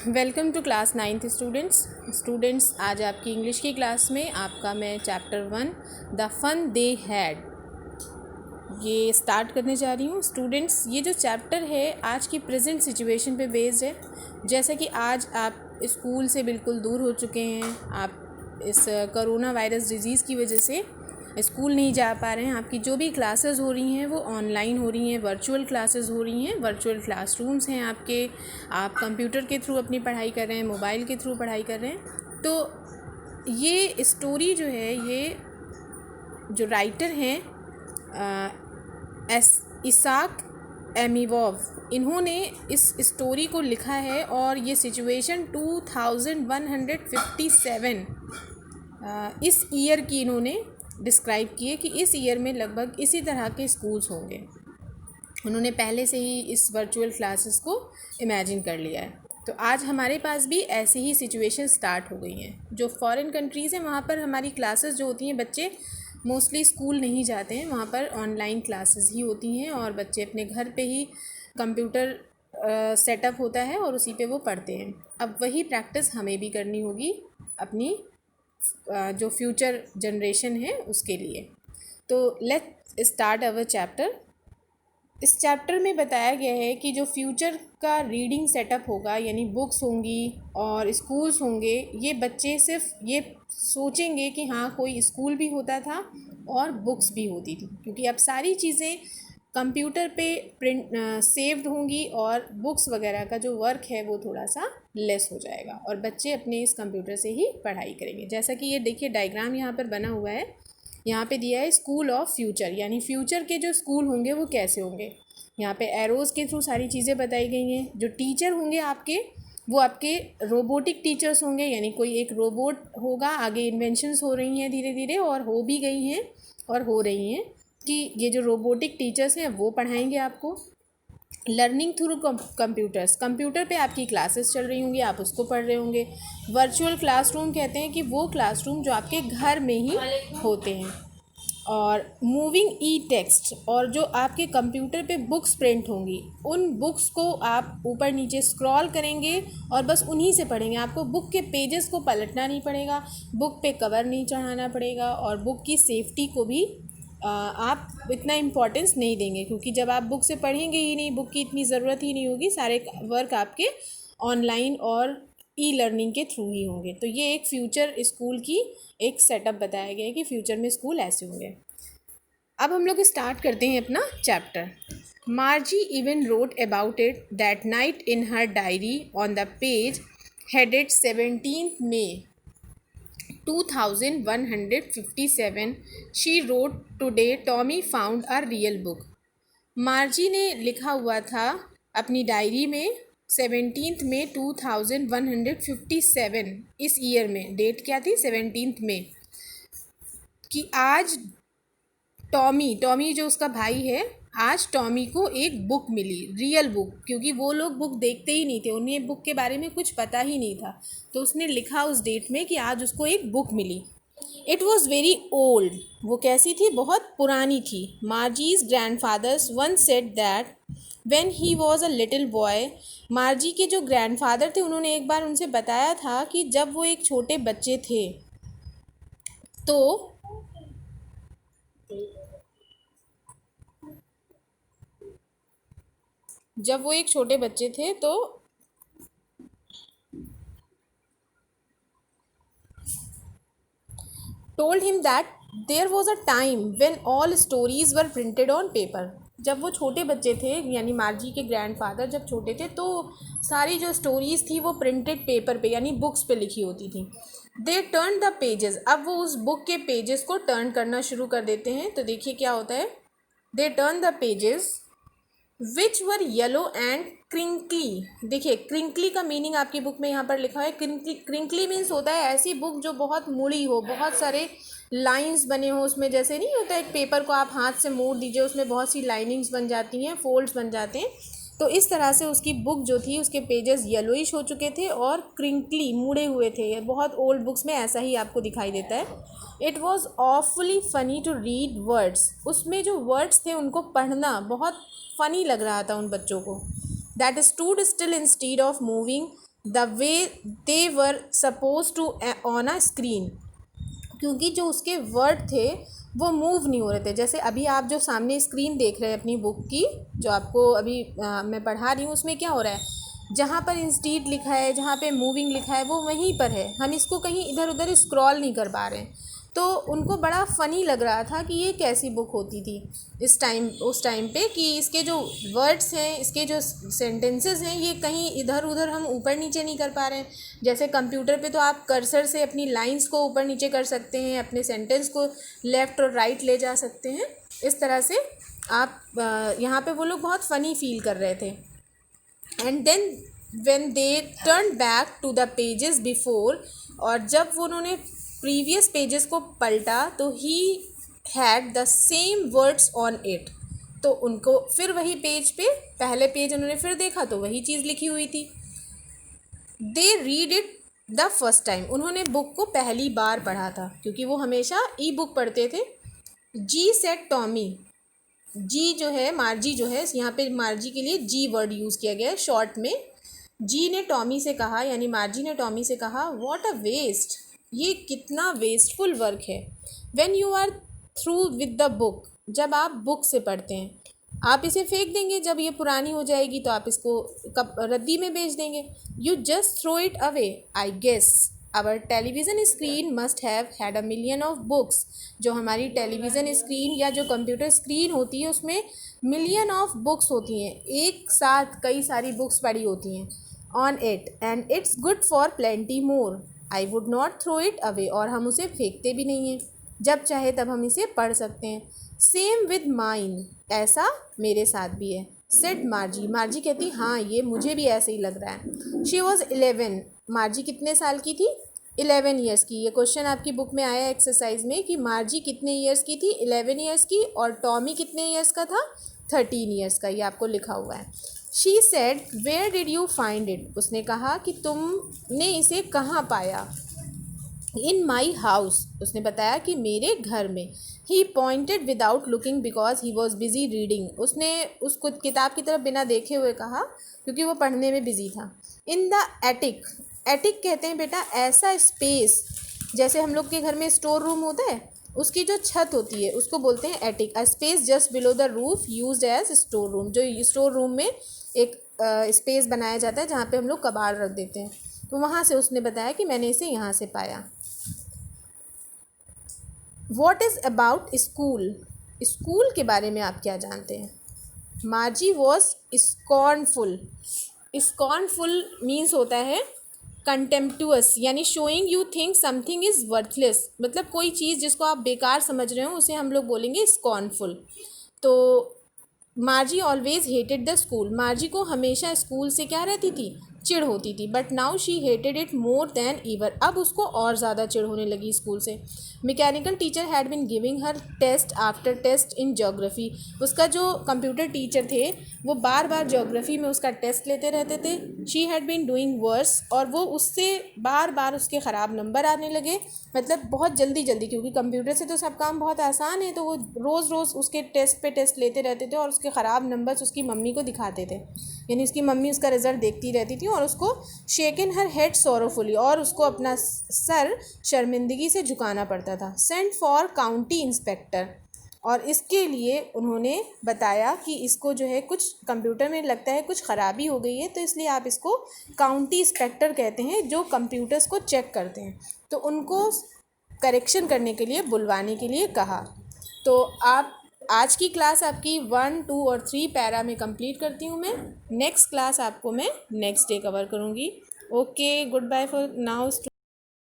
Welcome to class 9th students आज आपकी English की क्लास में आपका मैं chapter 1 the fun they had ये स्टार्ट करने जा रही हूँ। स्टूडेंट्स, ये जो चैप्टर है आज की प्रेजेंट सिचुएशन पे बेस्ड है। जैसा कि आज आप स्कूल से बिल्कुल दूर हो चुके हैं, आप इस कोरोना वायरस डिजीज़ की वजह से स्कूल नहीं जा पा रहे हैं। आपकी जो भी क्लासेस हो रही हैं वो ऑनलाइन हो रही हैं, वर्चुअल क्लासेस हो रही हैं, वर्चुअल क्लासरूम्स हैं आपके। आप कंप्यूटर के थ्रू अपनी पढ़ाई कर रहे हैं, मोबाइल के थ्रू पढ़ाई कर रहे हैं। तो ये स्टोरी जो है, ये जो राइटर हैं इसाक एमिवोव, इन्होंने इस स्टोरी को लिखा है और ये सिचुएशन 2157 इस ईयर की इन्होंने डिस्क्राइब की है कि इस ईयर में लगभग इसी तरह के स्कूल्स होंगे। उन्होंने पहले से ही इस वर्चुअल क्लासेस को इमेजिन कर लिया है। तो आज हमारे पास भी ऐसी ही सिचुएशन स्टार्ट हो गई हैं। जो फॉरेन कंट्रीज़ हैं वहाँ पर हमारी क्लासेस जो होती हैं, बच्चे मोस्टली स्कूल नहीं जाते हैं, वहाँ पर ऑनलाइन क्लासेस ही होती हैं और बच्चे अपने घर पे ही कंप्यूटर सेटअप होता है और उसी पे वो पढ़ते हैं। अब वही प्रैक्टिस हमें भी करनी होगी अपनी जो फ्यूचर जनरेशन है उसके लिए। तो लेट्स स्टार्ट अवर चैप्टर। इस चैप्टर में बताया गया है कि जो फ्यूचर का रीडिंग सेटअप होगा, यानी बुक्स होंगी और स्कूल्स होंगे, ये बच्चे सिर्फ ये सोचेंगे कि हाँ कोई स्कूल भी होता था और बुक्स भी होती थी, क्योंकि अब सारी चीज़ें कंप्यूटर पे प्रिंट सेव्ड होंगी और बुक्स वगैरह का जो वर्क है वो थोड़ा सा लेस हो जाएगा और बच्चे अपने इस कंप्यूटर से ही पढ़ाई करेंगे। जैसा कि ये देखिए डायग्राम यहाँ पर बना हुआ है, यहाँ पे दिया है स्कूल ऑफ फ्यूचर, यानी फ्यूचर के जो स्कूल होंगे वो कैसे होंगे। यहाँ पे एरोज़ के थ्रू सारी चीज़ें बताई गई हैं। जो टीचर होंगे आपके, वो आपके रोबोटिक टीचर्स होंगे, यानी कोई एक रोबोट होगा। आगे इन्वेंशंस हो रही हैं धीरे धीरे और हो भी गई हैं और हो रही हैं कि ये जो रोबोटिक टीचर्स हैं वो पढ़ाएंगे आपको। लर्निंग थ्रू कंप्यूटर्स, कंप्यूटर पे आपकी क्लासेस चल रही होंगी, आप उसको पढ़ रहे होंगे। वर्चुअल क्लासरूम कहते हैं कि वो क्लासरूम जो आपके घर में ही होते हैं। और मूविंग ई टेक्स्ट, और जो आपके कंप्यूटर पे बुक्स प्रिंट होंगी, उन बुक्स को आप ऊपर नीचे स्क्रॉल करेंगे और बस उन्हीं से पढ़ेंगे। आपको बुक के पेजेस को पलटना नहीं पड़ेगा, बुक पे कवर नहीं चढ़ाना पड़ेगा और बुक की सेफ्टी को भी आप इतना इम्पोर्टेंस नहीं देंगे, क्योंकि जब आप बुक से पढ़ेंगे ही नहीं, बुक की इतनी ज़रूरत ही नहीं होगी, सारे वर्क आपके ऑनलाइन और ई लर्निंग के थ्रू ही होंगे। तो ये एक फ्यूचर स्कूल की एक सेटअप बताया गया है कि फ्यूचर में स्कूल ऐसे होंगे। अब हम लोग स्टार्ट करते हैं अपना chapter. मार्जी even wrote about it that night in her diary on the page headed 17 May 2157 she wrote today Tommy found a real book. मार्जी ने लिखा हुआ था अपनी डायरी में 17 May 2157 इस ईयर में, डेट क्या थी 17 May, कि आज टॉमी जो उसका भाई है, आज टॉमी को एक बुक मिली, रियल बुक, क्योंकि वो लोग बुक देखते ही नहीं थे, उन्हें बुक के बारे में कुछ पता ही नहीं था। तो उसने लिखा उस डेट में कि आज उसको एक बुक मिली। इट वॉज़ वेरी ओल्ड, वो कैसी थी, बहुत पुरानी थी। Margie's grandfather's one said that when he was a little boy, Margie के जो ग्रैंडफादर थे उन्होंने एक बार उनसे बताया था कि जब वो एक छोटे बच्चे थे तो told him that there was a time when all stories were printed on paper। जब वो छोटे बच्चे थे, यानी मार्जी के ग्रैंडफादर जब छोटे थे, तो सारी जो स्टोरीज़ थी वो प्रिंटेड पेपर पे यानी बुक्स पे लिखी होती थी। दे टर्न द पेजेस, अब वो उस बुक के पेजेस को टर्न करना शुरू कर देते हैं। तो देखिए क्या होता है, they turn the pages which were yellow and crinkly. देखिए क्रिंकली का मीनिंग आपकी बुक में यहाँ पर लिखा है। क्रिंकली मीन्स होता है ऐसी बुक जो बहुत मुड़ी हो, बहुत सारे लाइंस बने हो उसमें, जैसे नहीं होता एक पेपर को आप हाथ से मोड़ दीजिए, उसमें बहुत सी लाइनिंग्स बन जाती हैं, फोल्ड्स बन जाते हैं। तो इस तरह से उसकी बुक जो थी, उसके पेजेस येलोइश हो चुके थे और क्रिंकली मुड़े हुए थे। बहुत ओल्ड बुक्स में ऐसा ही आपको दिखाई देता है। It was awfully funny to read words, उसमें जो वर्ड्स थे उनको पढ़ना बहुत फ़नी लग रहा था उन बच्चों को। That stood still instead of moving the way they were supposed to on a screen, क्योंकि जो उसके वर्ड थे वो मूव नहीं हो रहे थे। जैसे अभी आप जो सामने स्क्रीन देख रहे हैं अपनी बुक की, जो आपको अभी मैं पढ़ा रही हूँ, उसमें क्या हो रहा है, जहाँ पर इंस्टीड लिखा है, जहाँ पे मूविंग लिखा है, वो वहीं पर है, हम इसको कहीं इधर उधर स्क्रॉल नहीं कर पा रहे हैं। तो उनको बड़ा फ़नी लग रहा था कि ये कैसी बुक होती थी उस टाइम पे, कि इसके जो वर्ड्स हैं, इसके जो सेंटेंसेस हैं, ये कहीं इधर उधर हम ऊपर नीचे नहीं कर पा रहे हैं। जैसे कंप्यूटर पे तो आप कर्सर से अपनी लाइंस को ऊपर नीचे कर सकते हैं, अपने सेंटेंस को लेफ़्ट और राइट ले जा सकते हैं। इस तरह से आप यहाँ पे वो लोग बहुत फ़नी फील कर रहे थे। And then when they turn back to the pages before, और जब वो उन्होंने प्रीवियस पेजेस को पलटा तो ही had the same words on it, तो उनको फिर वही पेज पे, पहले पेज उन्होंने फिर देखा तो वही चीज़ लिखी हुई थी। They read it the first time, उन्होंने बुक को पहली बार पढ़ा था, क्योंकि वो हमेशा ई बुक पढ़ते थे। जी सेड टॉमी, जी जो है, मार्जी जो है, यहाँ पे मार्जी के लिए जी वर्ड यूज़ किया गया है शॉर्ट में। जी ने टॉमी से कहा, यानी मार्जी ने टॉमी से कहा, व्हाट अ वेस्ट, ये कितना वेस्टफुल वर्क है। When you are through with the book, जब आप बुक से पढ़ते हैं, आप इसे फेंक देंगे, जब ये पुरानी हो जाएगी तो आप इसको कब रद्दी में बेच देंगे। You just throw it away, I guess our television screen must have had a million of books, जो हमारी टेलीविज़न स्क्रीन या जो कंप्यूटर स्क्रीन होती है उसमें मिलियन ऑफ बुक्स होती हैं, एक साथ कई सारी बुक्स पड़ी होती हैं on it, and it's good for plenty more, I would not throw it away, और हम उसे फेंकते भी नहीं हैं, जब चाहे तब हम इसे पढ़ सकते हैं। सेम विद माइन, ऐसा मेरे साथ भी है। सेड मार्जी, मार्जी कहती हाँ ये मुझे भी ऐसे ही लग रहा है। शी वॉज 11, मार्जी कितने साल की थी? 11 ईयर्स की। ये क्वेश्चन आपकी बुक में आया एक्सरसाइज में कि मार्जी कितने ईयर्स की थी? 11 ईयर्स की। और टॉमी कितने ईयर्स का था? 13 ईयर्स का। ये आपको लिखा हुआ है। She said where did you find it, उसने कहा कि तुमने इसे कहाँ पाया? इन माई हाउस, उसने बताया कि मेरे घर में। He pointed without looking because he was busy reading, उसने उसको किताब की तरफ बिना देखे हुए कहा क्योंकि वो पढ़ने में बिजी था। इन द एटिक, एटिक कहते हैं बेटा ऐसा स्पेस, जैसे हम लोग के घर में स्टोर रूम होता है, उसकी जो छत होती है उसको बोलते हैं attic. A space just below the roof used as store room, जो स्टोर रूम में एक स्पेस बनाया जाता है जहाँ पे हम लोग कबाड़ रख देते हैं, तो वहाँ से उसने बताया कि मैंने इसे यहाँ से पाया। What is about school, school के बारे में आप क्या जानते हैं? मार्जी वॉज स्कॉर्नफुल, स्कॉर्नफुल मीन्स होता है कंटेम्प्टुअस, यानी showing you think something is worthless, मतलब कोई चीज़ जिसको आप बेकार समझ रहे हो उसे हम लोग बोलेंगे स्कॉर्नफुल। तो मार्जी ऑलवेज हेटेड द स्कूल, मार्जी को हमेशा स्कूल से क्या रहती थी? चिढ़ होती थी। But now she hated it more than ever, अब उसको और ज़्यादा चिढ़ होने लगी स्कूल से। Mechanical teacher had been giving her test after test in geography, उसका जो कंप्यूटर टीचर थे वो बार बार जोग्राफ़ी में उसका टेस्ट लेते रहते थे। She had been doing worse, और वो उससे बार बार उसके ख़राब नंबर आने लगे, मतलब बहुत जल्दी जल्दी, क्योंकि कंप्यूटर से तो सब काम बहुत आसान है, तो वो रोज़ रोज़ उसके टेस्ट पे टेस्ट लेते रहते थे और उसके ख़राब नंबर्स उसकी मम्मी को दिखाते थे, यानी उसकी मम्मी उसका रिज़ल्ट देखती रहती थी और उसको शेकन हर हेड सोरोफुली, और उसको अपना सर शर्मिंदगी से झुकाना पड़ता था। सेंट फॉर काउंटी इंस्पेक्टर, और इसके लिए उन्होंने बताया कि इसको जो है कुछ कंप्यूटर में लगता है कुछ ख़राबी हो गई है, तो इसलिए आप इसको काउंटी इंस्पेक्टर कहते हैं जो कंप्यूटर्स को चेक करते हैं, तो उनको करेक्शन करने के लिए बुलवाने के लिए कहा। तो आप आज की क्लास आपकी 1, 2 और 3 पैरा में कंप्लीट करती हूँ मैं। नेक्स्ट क्लास आपको मैं नेक्स्ट डे कवर करूँगी। Okay, goodbye for now.